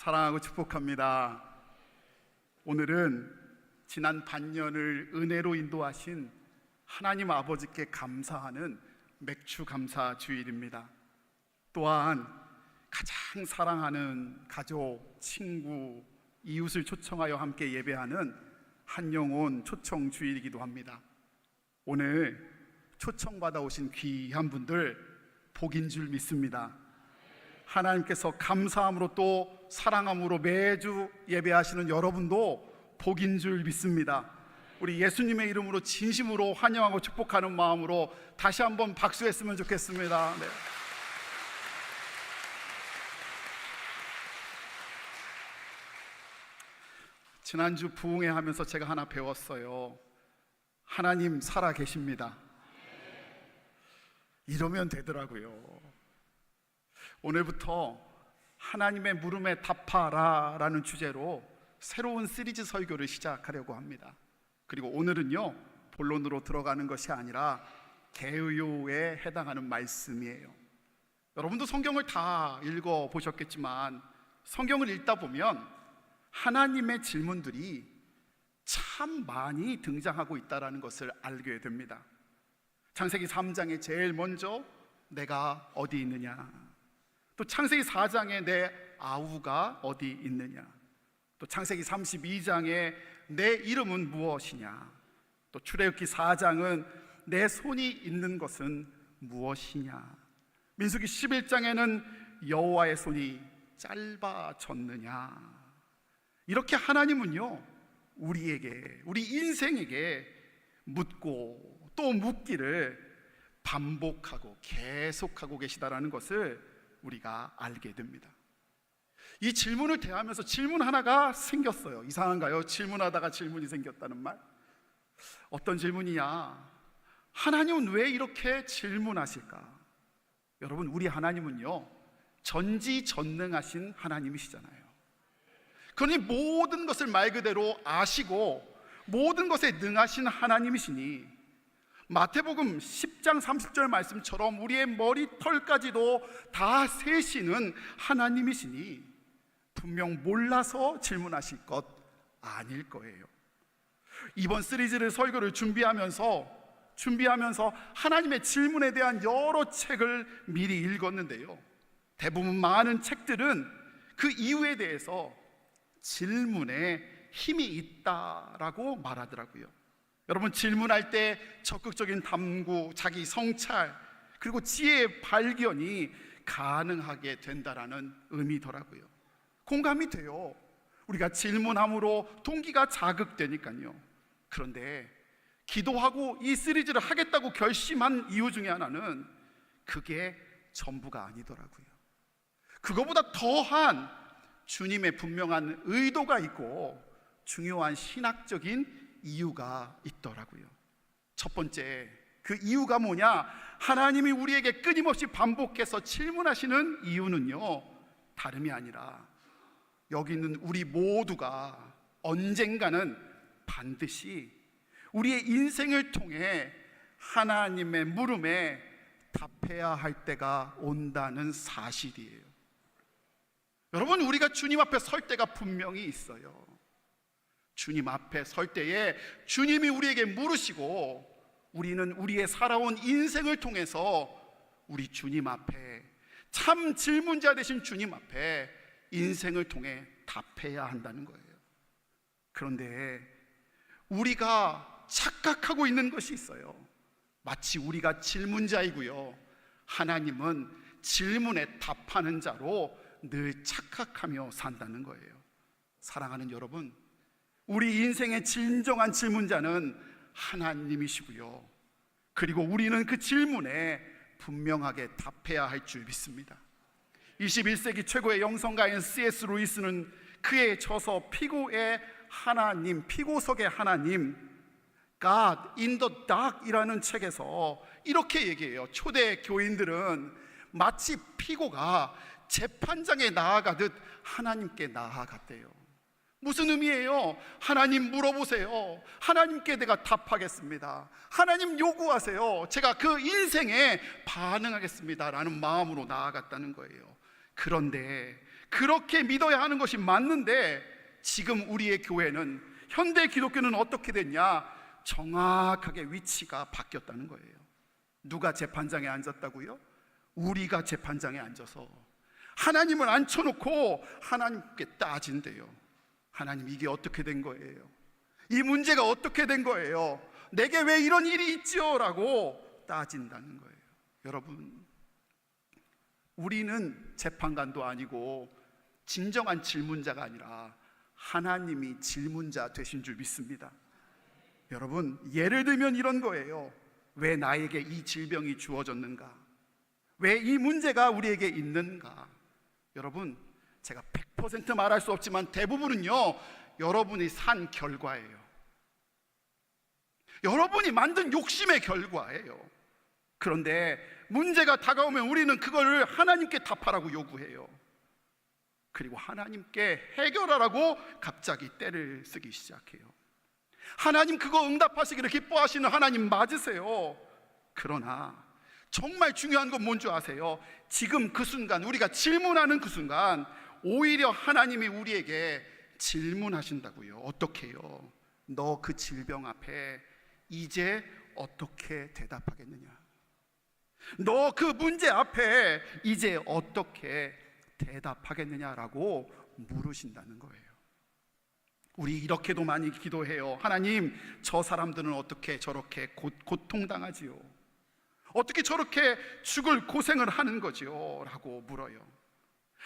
사랑하고 축복합니다. 오늘은 지난 반년을 은혜로 인도하신 하나님 아버지께 감사하는 맥주 감사 주일입니다. 또한 가장 사랑하는 가족, 친구, 이웃을 초청하여 함께 예배하는 한영혼 초청 주일이기도 합니다. 오늘 초청받아 오신 귀한 분들 복인 줄 믿습니다. 하나님께서 감사함으로 또 사랑함으로 매주 예배하시는 여러분도 복인 줄 믿습니다. 우리 예수님의 이름으로 진심으로 환영하고 축복하는 마음으로 다시 한번 박수했으면 좋겠습니다. 네. 지난주 부흥회 하면서 제가 하나 배웠어요. 하나님 살아 계십니다. 이러면 되더라고요. 오늘부터 하나님의 물음에 답하라 라는 주제로 새로운 시리즈 설교를 시작하려고 합니다. 그리고 오늘은요, 본론으로 들어가는 것이 아니라 개의요에 해당하는 말씀이에요. 여러분도 성경을 다 읽어보셨겠지만 성경을 읽다 보면 하나님의 질문들이 참 많이 등장하고 있다는 것을 알게 됩니다. 창세기 3장에 제일 먼저 내가 어디 있느냐, 또 창세기 4장에 내 아우가 어디 있느냐, 또 창세기 32장에 내 이름은 무엇이냐, 또 출애굽기 4장은 내 손이 있는 것은 무엇이냐, 민수기 11장에는 여호와의 손이 짧아졌느냐. 이렇게 하나님은요, 우리에게, 우리 인생에게 묻고 또 묻기를 반복하고 계속하고 계시다라는 것을 우리가 알게 됩니다. 이 질문을 대하면서 질문 하나가 생겼어요. 이상한가요? 질문하다가 질문이 생겼다는 말. 어떤 질문이냐? 하나님은 왜 이렇게 질문하실까? 여러분, 우리 하나님은요, 전지전능하신 하나님이시잖아요. 그러니 모든 것을 말 그대로 아시고 모든 것에 능하신 하나님이시니 마태복음 10장 30절 말씀처럼 우리의 머리털까지도 다 세시는 하나님이시니 분명 몰라서 질문하실 것 아닐 거예요. 이번 시리즈를 설교를 준비하면서 하나님의 질문에 대한 여러 책을 미리 읽었는데요, 대부분 많은 책들은 그 이유에 대해서 질문에 힘이 있다라고 말하더라고요. 여러분, 질문할 때 적극적인 탐구, 자기 성찰, 그리고 지혜의 발견이 가능하게 된다라는 의미더라고요. 공감이 돼요. 우리가 질문함으로 동기가 자극되니까요. 그런데 기도하고 이 시리즈를 하겠다고 결심한 이유 중에 하나는 그게 전부가 아니더라고요. 그거보다 더한 주님의 분명한 의도가 있고 중요한 신학적인 이유가 있더라고요. 첫 번째, 그 이유가 뭐냐? 하나님이 우리에게 끊임없이 반복해서 질문하시는 이유는요, 다름이 아니라 여기 있는 우리 모두가 언젠가는 반드시 우리의 인생을 통해 하나님의 물음에 답해야 할 때가 온다는 사실이에요. 여러분, 우리가 주님 앞에 설 때가 분명히 있어요. 주님 앞에 설 때에 주님이 우리에게 물으시고 우리는 우리의 살아온 인생을 통해서 우리 주님 앞에, 참 질문자 되신 주님 앞에 인생을 통해 답해야 한다는 거예요. 그런데 우리가 착각하고 있는 것이 있어요. 마치 우리가 질문자이고요, 하나님은 질문에 답하는 자로 늘 착각하며 산다는 거예요. 사랑하는 여러분, 우리 인생의 진정한 질문자는 하나님이시고요, 그리고 우리는 그 질문에 분명하게 답해야 할 줄 믿습니다. 21세기 최고의 영성가인 C.S. 루이스는 그의 저서 피고의 하나님, 피고석의 하나님, God in the Dark 이라는 책에서 이렇게 얘기해요. 초대 교인들은 마치 피고가 재판장에 나아가듯 하나님께 나아갔대요. 무슨 의미예요? 하나님 물어보세요. 하나님께 내가 답하겠습니다. 하나님 요구하세요. 제가 그 인생에 반응하겠습니다 라는 마음으로 나아갔다는 거예요. 그런데 그렇게 믿어야 하는 것이 맞는데 지금 우리의 교회는, 현대 기독교는 어떻게 됐냐? 정확하게 위치가 바뀌었다는 거예요. 누가 재판장에 앉았다고요? 우리가 재판장에 앉아서 하나님을 앉혀놓고 하나님께 따진대요. 하나님, 이게 어떻게 된 거예요? 이 문제가 어떻게 된 거예요? 내게 왜 이런 일이 있지요? 라고 따진다는 거예요. 여러분, 우리는 재판관도 아니고 진정한 질문자가 아니라 하나님이 질문자 되신 줄 믿습니다. 여러분, 예를 들면 이런 거예요. 왜 나에게 이 질병이 주어졌는가? 왜 이 문제가 우리에게 있는가? 여러분, 제가 100% 말할 수 없지만 대부분은요, 여러분이 산 결과예요. 여러분이 만든 욕심의 결과예요. 그런데 문제가 다가오면 우리는 그걸 하나님께 답하라고 요구해요. 그리고 하나님께 해결하라고 갑자기 때를 쓰기 시작해요. 하나님 그거 응답하시기를 기뻐하시는 하나님 맞으세요. 그러나 정말 중요한 건 뭔지 아세요? 지금 그 순간, 우리가 질문하는 그 순간 오히려 하나님이 우리에게 질문하신다고요. 어떻게 해요? 너 그 질병 앞에 이제 어떻게 대답하겠느냐? 너 그 문제 앞에 이제 어떻게 대답하겠느냐라고 물으신다는 거예요. 우리 이렇게도 많이 기도해요. 하나님, 저 사람들은 어떻게 저렇게 고통당하지요? 어떻게 저렇게 죽을 고생을 하는 거지요? 라고 물어요.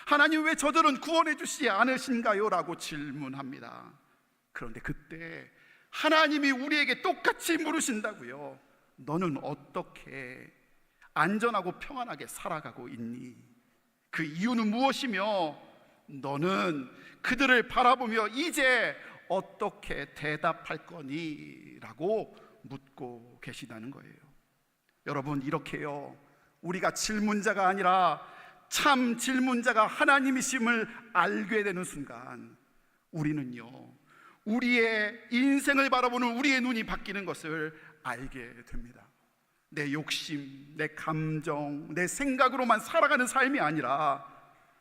하나님, 왜 저들은 구원해 주시지 않으신가요? 라고 질문합니다. 그런데 그때 하나님이 우리에게 똑같이 물으신다고요. 너는 어떻게 안전하고 평안하게 살아가고 있니? 그 이유는 무엇이며 너는 그들을 바라보며 이제 어떻게 대답할 거니? 라고 묻고 계시다는 거예요. 여러분, 이렇게요, 우리가 질문자가 아니라 참 질문자가 하나님이심을 알게 되는 순간 우리는요, 우리의 인생을 바라보는 우리의 눈이 바뀌는 것을 알게 됩니다. 내 욕심, 내 감정, 내 생각으로만 살아가는 삶이 아니라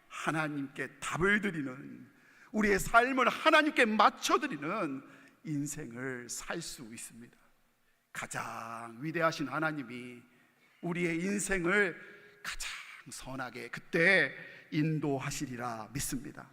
하나님께 답을 드리는, 우리의 삶을 하나님께 맞춰드리는 인생을 살 수 있습니다. 가장 위대하신 하나님이 우리의 인생을 가장 선하게 그때 인도하시리라 믿습니다.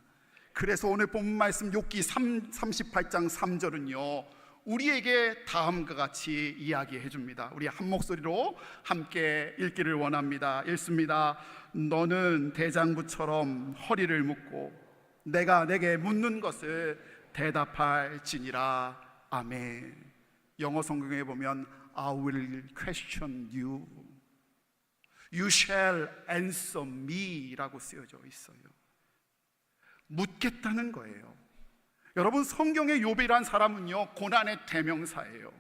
그래서 오늘 본문 말씀 욥기 38장 3절은요 우리에게 다음과 같이 이야기해 줍니다. 우리 한 목소리로 함께 읽기를 원합니다. 읽습니다. 너는 대장부처럼 허리를 묶고 내가 내게 묻는 것을 대답할지니라. 아멘. 영어 성경에 보면 I will question you, you shall answer me 라고 쓰여져 있어요. 묻겠다는 거예요. 여러분, 성경의 욥이란 사람은요 고난의 대명사예요.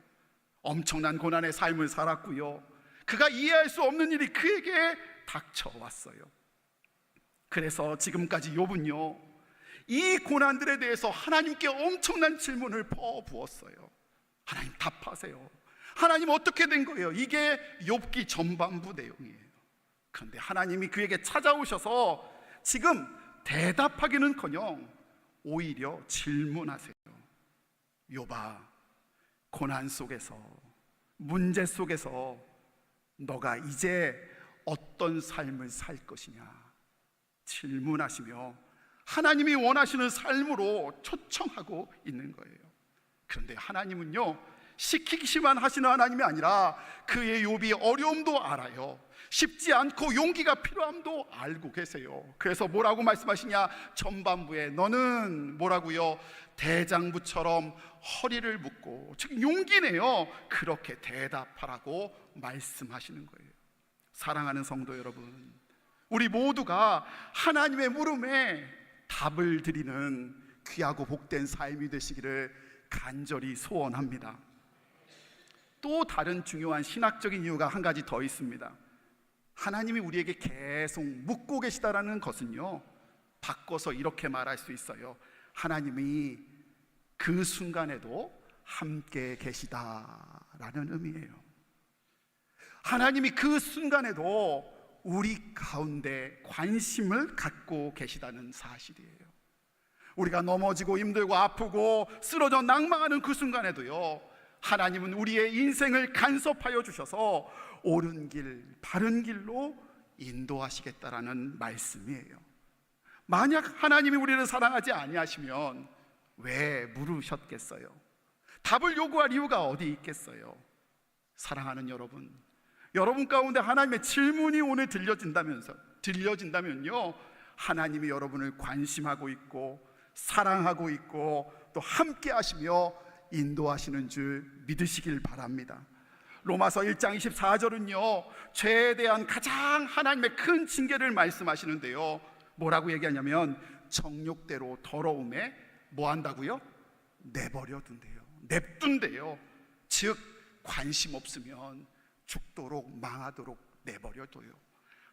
엄청난 고난의 삶을 살았고요, 그가 이해할 수 없는 일이 그에게 닥쳐왔어요. 그래서 지금까지 욥은요 이 고난들에 대해서 하나님께 엄청난 질문을 퍼부었어요. 하나님 답하세요. 하나님 어떻게 된 거예요? 이게 욥기 전반부 내용이에요. 그런데 하나님이 그에게 찾아오셔서 지금 대답하기는커녕 오히려 질문하세요. 욥아, 고난 속에서, 문제 속에서 너가 이제 어떤 삶을 살 것이냐 질문하시며 하나님이 원하시는 삶으로 초청하고 있는 거예요. 그런데 하나님은요 시키기만 하시는 하나님이 아니라 그의 욥이 어려움도 알아요. 쉽지 않고 용기가 필요함도 알고 계세요. 그래서 뭐라고 말씀하시냐? 전반부에 너는 뭐라고요? 대장부처럼 허리를 묶고, 즉 용기네요. 그렇게 대답하라고 말씀하시는 거예요. 사랑하는 성도 여러분, 우리 모두가 하나님의 물음에 답을 드리는 귀하고 복된 삶이 되시기를 간절히 소원합니다. 또 다른 중요한 신학적인 이유가 한 가지 더 있습니다. 하나님이 우리에게 계속 묻고 계시다라는 것은요 바꿔서 이렇게 말할 수 있어요. 하나님이 그 순간에도 함께 계시다라는 의미예요. 하나님이 그 순간에도 우리 가운데 관심을 갖고 계시다는 사실이에요. 우리가 넘어지고 힘들고 아프고 쓰러져 낭망하는 그 순간에도요, 하나님은 우리의 인생을 간섭하여 주셔서 옳은 길, 바른 길로 인도하시겠다라는 말씀이에요. 만약 하나님이 우리를 사랑하지 아니하시면 왜 물으셨겠어요? 답을 요구할 이유가 어디 있겠어요? 사랑하는 여러분, 여러분 가운데 하나님의 질문이 오늘 들려진다면요, 하나님이 여러분을 관심하고 있고 사랑하고 있고 또 함께 하시며 인도하시는 줄 믿으시길 바랍니다. 로마서 1장 24절은요, 죄에 대한 가장 하나님의 큰 징계를 말씀하시는데요, 뭐라고 얘기하냐면 정욕대로 더러움에 뭐 한다고요? 내버려 둔대요. 냅둔대요. 즉 관심 없으면 죽도록 망하도록 내버려 둬요.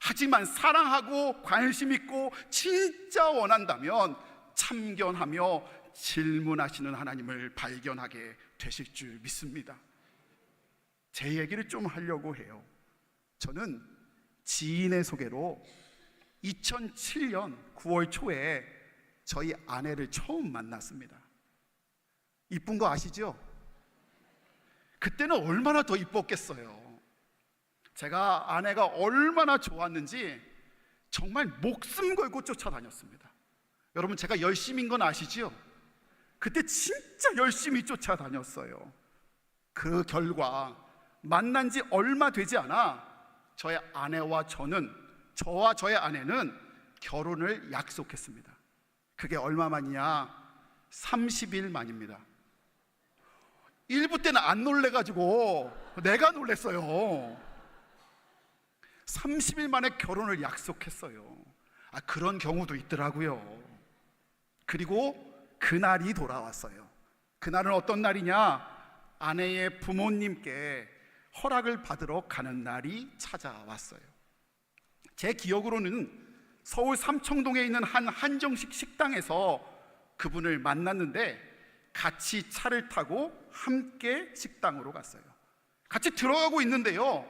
하지만 사랑하고 관심 있고 진짜 원한다면 참견하며 질문하시는 하나님을 발견하게 되실 줄 믿습니다. 제 얘기를 좀 하려고 해요. 저는 지인의 소개로 2007년 9월 초에 저희 아내를 처음 만났습니다. 이쁜 거 아시죠? 그때는 얼마나 더 이뻤겠어요. 제가 아내가 얼마나 좋았는지 정말 목숨 걸고 쫓아다녔습니다. 여러분, 제가 열심인 건 아시죠? 그때 진짜 열심히 쫓아다녔어요. 그 결과 만난 지 얼마 되지 않아 저의 아내와 저와 저의 아내는 결혼을 약속했습니다. 그게 얼마 만이냐? 30일 만입니다. 일부 때는 안 놀래가지고 내가 놀랬어요. 30일 만에 결혼을 약속했어요. 그런 경우도 있더라고요. 그리고 그날이 돌아왔어요. 그날은 어떤 날이냐? 아내의 부모님께 허락을 받으러 가는 날이 찾아왔어요. 제 기억으로는 서울 삼청동에 있는 한 한정식 식당에서 그분을 만났는데 같이 차를 타고 함께 식당으로 갔어요. 같이 들어가고 있는데요,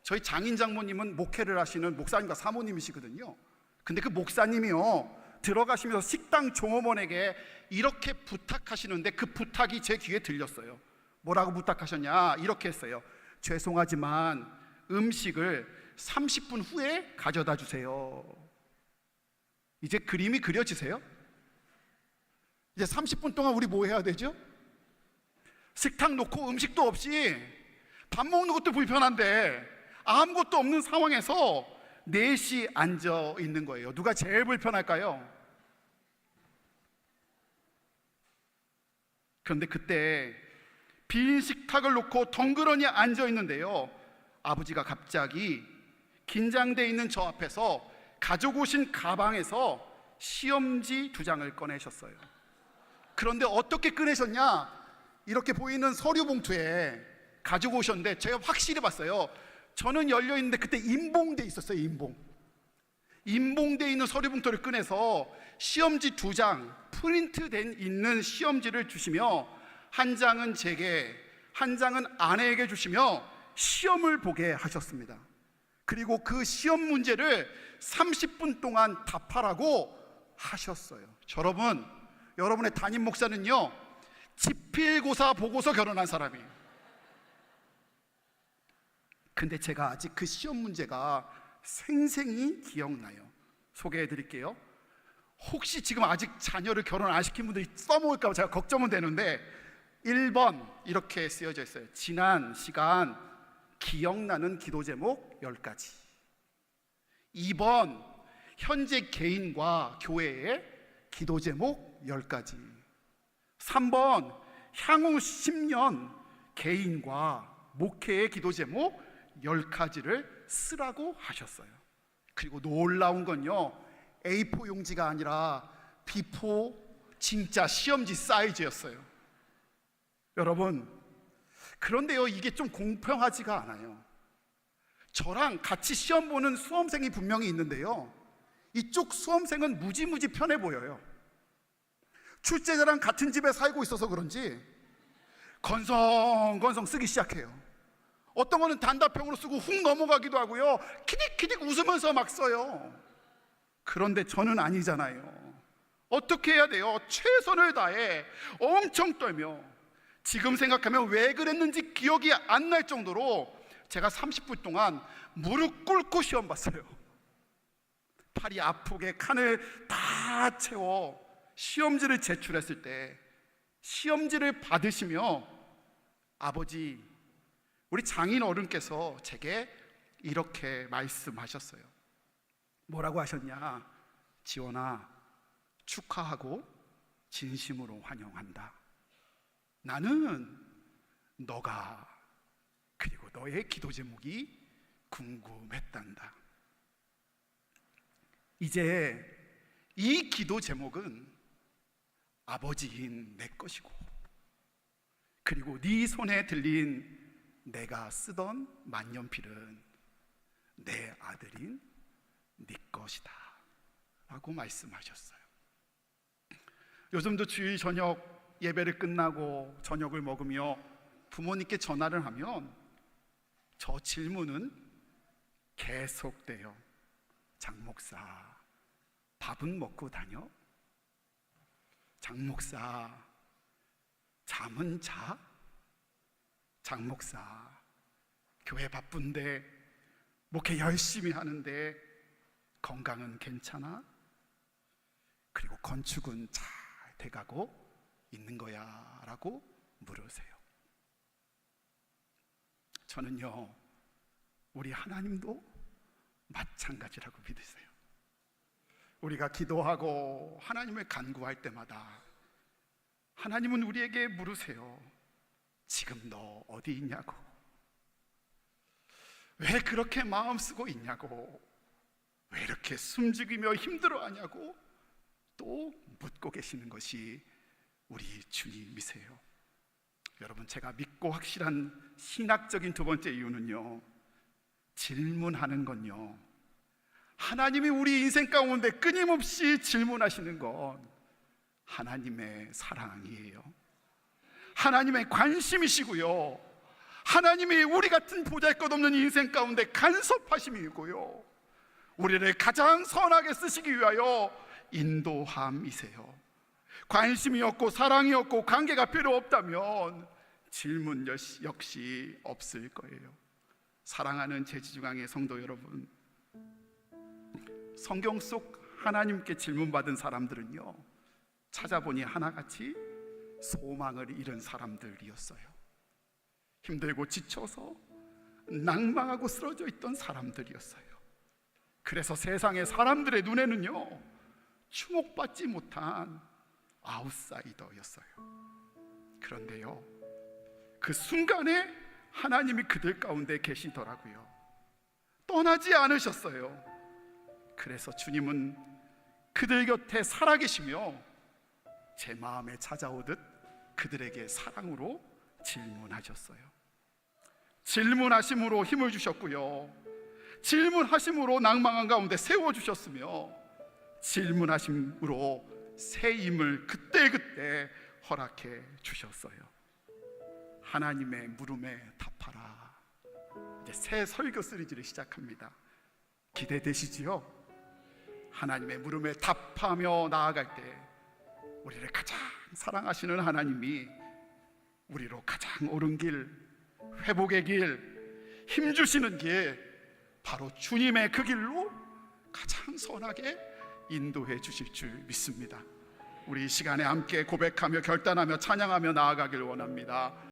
저희 장인 장모님은 목회를 하시는 목사님과 사모님이시거든요. 근데 그 목사님이요, 들어가시면서 식당 종업원에게 이렇게 부탁하시는데 그 부탁이 제 귀에 들렸어요. 뭐라고 부탁하셨냐? 이렇게 했어요. 죄송하지만 음식을 30분 후에 가져다 주세요. 이제 그림이 그려지세요? 이제 30분 동안 우리 뭐 해야 되죠? 식탁 놓고 음식도 없이 밥 먹는 것도 불편한데 아무것도 없는 상황에서 넷이 앉아 있는 거예요. 누가 제일 불편할까요? 그런데 그때 빈 식탁을 놓고 덩그러니 앉아 있는데요, 아버지가 갑자기 긴장돼 있는 저 앞에서 가져오신 가방에서 시험지 2장을 꺼내셨어요. 그런데 어떻게 꺼내셨냐? 이렇게 보이는 서류 봉투에 가지고 오셨는데 제가 확실히 봤어요. 저는 열려 있는데 그때 임봉돼 있었어요. 임봉돼 있는 서류 봉투를 꺼내서 시험지 2장 프린트된 있는 시험지를 주시며 한 장은 제게, 한 장은 아내에게 주시며 시험을 보게 하셨습니다. 그리고 그 시험 문제를 30분 동안 답하라고 하셨어요. 여러분, 여러분의 담임 목사는요, 지필고사 보고서 결혼한 사람이에요. 근데 제가 아직 그 시험 문제가 생생히 기억나요. 소개해 드릴게요. 혹시 지금 아직 자녀를 결혼 안 시킨 분들이 써먹을까 봐 제가 걱정은 되는데, 1번 이렇게 쓰여져 있어요. 지난 시간 기억나는 기도 제목 10가지. 2번 현재 개인과 교회의 기도 제목 10가지. 3번 향후 10년 개인과 목회의 기도 제목 10가지를 쓰라고 하셨어요. 그리고 놀라운 건요, A4 용지가 아니라 B4 진짜 시험지 사이즈였어요. 여러분, 그런데요, 이게 좀 공평하지가 않아요. 저랑 같이 시험 보는 수험생이 분명히 있는데요, 이쪽 수험생은 무지무지 편해 보여요. 출제자랑 같은 집에 살고 있어서 그런지 건성건성 쓰기 시작해요. 어떤 거는 단답형으로 쓰고 훅 넘어가기도 하고요. 키득키득 웃으면서 막 써요. 그런데 저는 아니잖아요. 어떻게 해야 돼요? 최선을 다해 엄청 떨며, 지금 생각하면 왜 그랬는지 기억이 안 날 정도로 제가 30분 동안 무릎 꿇고 시험 봤어요. 팔이 아프게 칸을 다 채워 시험지를 제출했을 때, 시험지를 받으시며 아버지, 우리 장인 어른께서 제게 이렇게 말씀하셨어요. 뭐라고 하셨냐? 지원아, 축하하고 진심으로 환영한다. 나는 너가, 그리고 너의 기도 제목이 궁금했단다. 이제 이 기도 제목은 아버지인 내 것이고, 그리고 네 손에 들린 내가 쓰던 만년필은 내 아들인 네 것이다 라고 말씀하셨어요. 요즘도 주일 저녁 예배를 끝나고 저녁을 먹으며 부모님께 전화를 하면 저 질문은 계속돼요. 장 목사, 밥은 먹고 다녀? 장 목사, 잠은 자? 장 목사, 교회 바쁜데 목회 열심히 하는데 건강은 괜찮아? 그리고 건축은 잘 돼가고 있는 거야? 라고 물으세요. 저는요, 우리 하나님도 마찬가지라고 믿으세요. 우리가 기도하고 하나님을 간구할 때마다 하나님은 우리에게 물으세요. 지금 너 어디 있냐고, 왜 그렇게 마음 쓰고 있냐고, 왜 이렇게 숨죽이며 힘들어하냐고 또 묻고 계시는 것이 우리 주님이세요. 여러분, 제가 믿고 확실한 신학적인 두 번째 이유는요, 질문하는 건요, 하나님이 우리 인생 가운데 끊임없이 질문하시는 건 하나님의 사랑이에요. 하나님의 관심이시고요, 하나님이 우리 같은 보잘것없는 인생 가운데 간섭하심이고요, 우리를 가장 선하게 쓰시기 위하여 인도함이세요. 관심이 없고 사랑이 없고 관계가 필요 없다면 질문 역시 없을 거예요. 사랑하는 제지중앙의 성도 여러분, 성경 속 하나님께 질문받은 사람들은요, 찾아보니 하나같이 소망을 잃은 사람들이었어요. 힘들고 지쳐서 낭망하고 쓰러져 있던 사람들이었어요. 그래서 세상의 사람들의 눈에는요, 주목받지 못한 아웃사이더였어요. 그런데요, 그 순간에 하나님이 그들 가운데 계시더라고요. 떠나지 않으셨어요. 그래서 주님은 그들 곁에 살아계시며 제 마음에 찾아오듯 그들에게 사랑으로 질문하셨어요. 질문하심으로 힘을 주셨고요, 질문하심으로 낭망한 가운데 세워주셨으며, 질문하심으로 새 힘을 그때그때 허락해 주셨어요. 하나님의 물음에 답하라. 이제 새 설교 시리즈를 시작합니다. 기대되시지요? 하나님의 물음에 답하며 나아갈 때 우리를 가장 사랑하시는 하나님이 우리로 가장 옳은 길, 회복의 길, 힘주시는 길, 바로 주님의 그 길로 가장 선하게 인도해 주실 줄 믿습니다. 우리 이 시간에 함께 고백하며 결단하며 찬양하며 나아가길 원합니다.